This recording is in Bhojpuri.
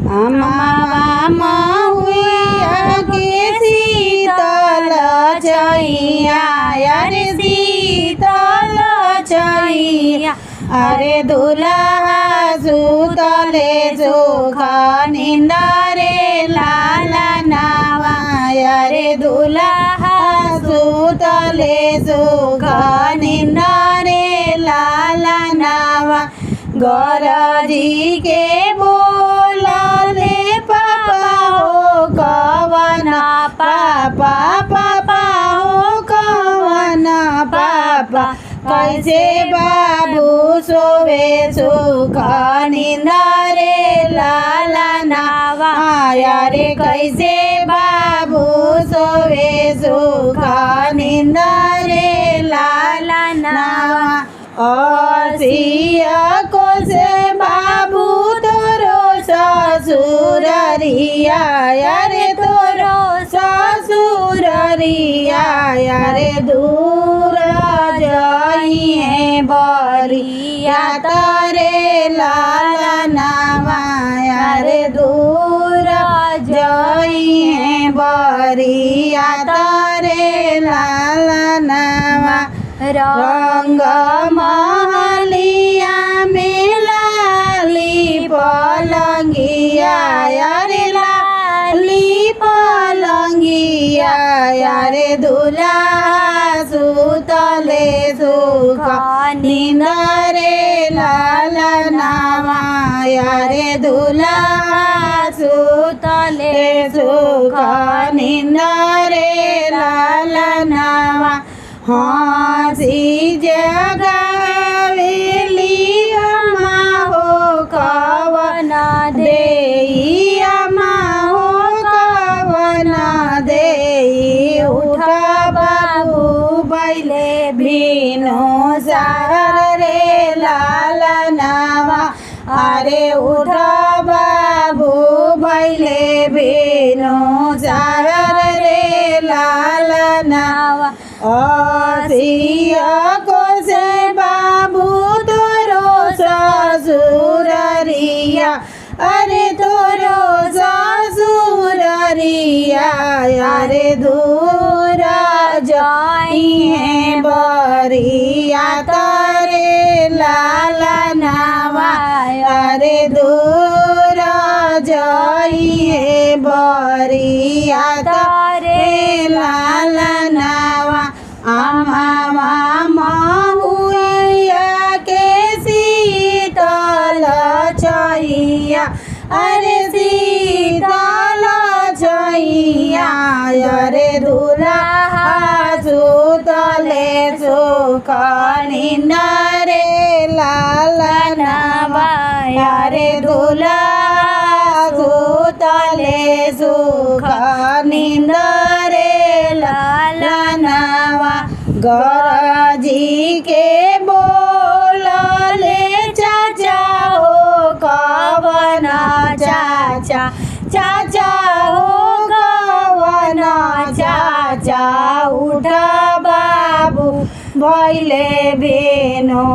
अम्मा महुआ के शीतल छैया अरे शीतल छैया अरे दुल्हा सुतले सुख निंदरे लाला नावा अरे दुल्हा सुतले सुख निंदरे लाला नावा गरजी के बोलले पापा हो कवना पापा पापा हो कवना पापा कैसे बाबू सोवे सुख निंदरे लाला नावा रे कैसे बाबू सोवे सुख निंदरे लाला नावा असिया को से बाबू तोरो ससुररिया रे तोरो ससुररिया रे दूर जाइए बरिया तारे लाला नावा रे दूर जाइए बरिया तारे लाला नावा रंग महलिया में लाली पलंगिया रे लाली पलंगिया रे दुल्हा सुतले सुख निंदरे लाला नावा रे दुल्हा सुतले सुख निंदरे लाला नावा हंसी जगावेली अम्मा हो कवना देई अम्मा हो कवना देई उठा बाबू बैले बिनो सार रे लाला नावा अरे उठा बाबू बैले बिनो सार रे लाला नावा असिया को से बाबू तोरो ससुररिया अरे तोरो ससुररिया अरे दूर जाइए बरिया तारे लाला नावा अरे दूर जाइए बरिया तारे लाला नावा अम्मा महुआ के शीतल छैया अरे शीतल छैया अरे दुल्हा सुतले सुख निंदरे लाला नावा अरे दुल्हा सुतले सुख निंदरे लाला नावा गरजी के बोलले चाचा हो कवना चाचा चाचा हो कवना चाचा उठा बाबू भैले बेनो